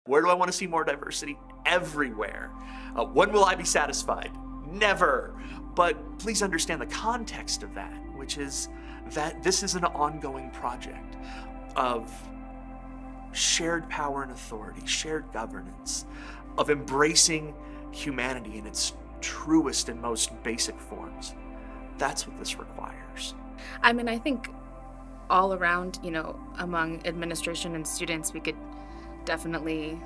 Where do I want to see more diversity? Everywhere. When will I be satisfied? Never. But please understand the context of that, which is that this is an ongoing project of shared power and authority, shared governance, of embracing humanity in its truest and most basic forms. That's what this requires. I mean, I think all around, among administration and students, we could definitely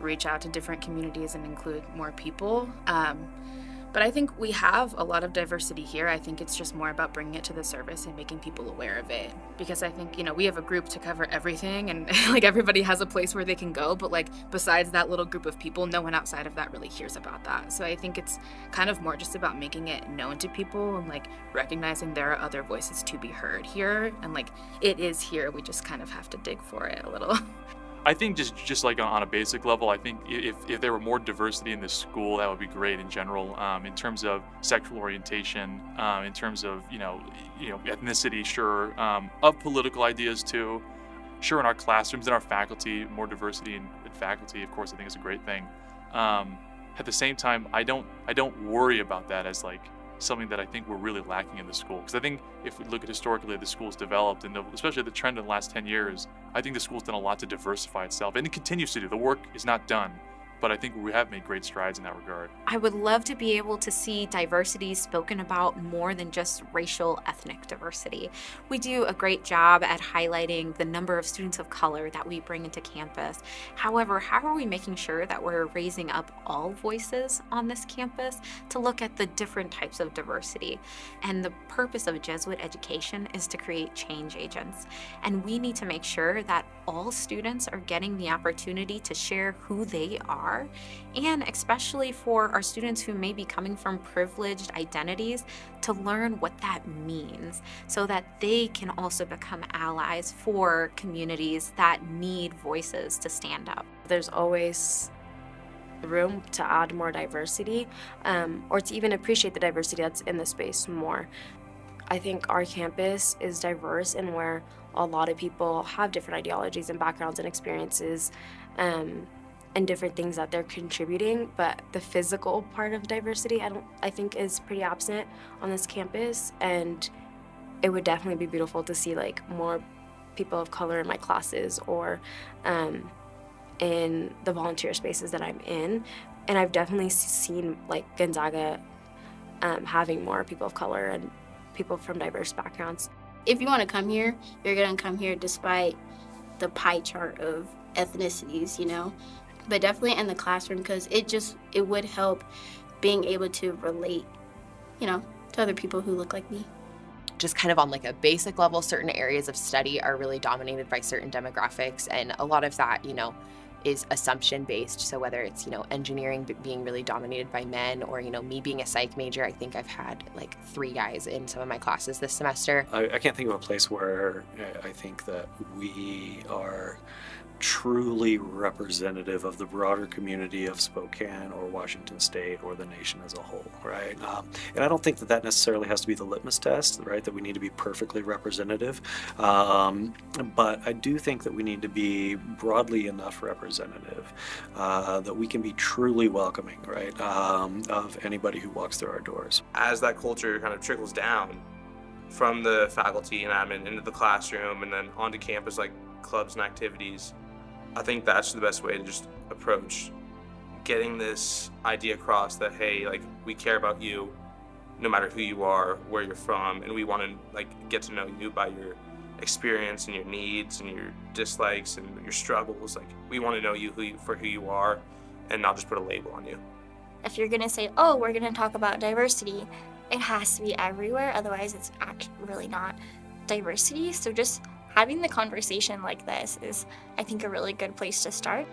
reach out to different communities and include more people. But I think we have a lot of diversity here. I think it's just more about bringing it to the surface and making people aware of it. Because I think, we have a group to cover everything and like everybody has a place where they can go. But like besides that little group of people, no one outside of that really hears about that. So I think it's kind of more just about making it known to people and like recognizing there are other voices to be heard here. And like it is here. We just kind of have to dig for it a little. I think just like on a basic level, I think if there were more diversity in the school, that would be great in general. In terms of sexual orientation, in terms of ethnicity, sure, of political ideas too, sure. In our classrooms, in our faculty, more diversity in faculty, of course, I think is a great thing. At the same time, I don't worry about that as like something that I think we're really lacking in the school. Because I think if we look at historically the school's developed, and especially the trend in the last 10 years, I think the school's done a lot to diversify itself, and it continues to do. The work is not done, but I think we have made great strides in that regard. I would love to be able to see diversity spoken about more than just racial, ethnic diversity. We do a great job at highlighting the number of students of color that we bring into campus. However, how are we making sure that we're raising up all voices on this campus to look at the different types of diversity? And the purpose of Jesuit education is to create change agents. And we need to make sure that all students are getting the opportunity to share who they are, and especially for our students who may be coming from privileged identities, to learn what that means so that they can also become allies for communities that need voices to stand up. There's always room to add more diversity, or to even appreciate the diversity that's in the space more. I think our campus is diverse in where a lot of people have different ideologies and backgrounds and experiences, and different things that they're contributing, but the physical part of diversity I think is pretty absent on this campus, and it would definitely be beautiful to see like more people of color in my classes or in the volunteer spaces that I'm in. And I've definitely seen like Gonzaga having more people of color and people from diverse backgrounds. If you want to come here, you're going to come here despite the pie chart of ethnicities, but definitely in the classroom, because it would help being able to relate, to other people who look like me. Just kind of on like a basic level, certain areas of study are really dominated by certain demographics, and a lot of that, is assumption based. So whether it's, engineering being really dominated by men, or, me being a psych major, I think I've had like 3 guys in some of my classes this semester. I can't think of a place where I think that we are truly representative of the broader community of Spokane or Washington State or the nation as a whole, right? And I don't think that necessarily has to be the litmus test, right? That we need to be perfectly representative. But I do think that we need to be broadly enough representative that we can be truly welcoming, right? Of anybody who walks through our doors. As that culture kind of trickles down from the faculty and admin into the classroom and then onto campus, like clubs and activities, I think that's the best way to just approach getting this idea across that, hey, like, we care about you no matter who you are, where you're from, and we want to like get to know you by your experience and your needs and your dislikes and your struggles. Like, we want to know you for who you are and not just put a label on you. If you're going to say, oh, we're going to talk about diversity, it has to be everywhere, otherwise it's really not diversity. So just having the conversation like this is, I think, a really good place to start.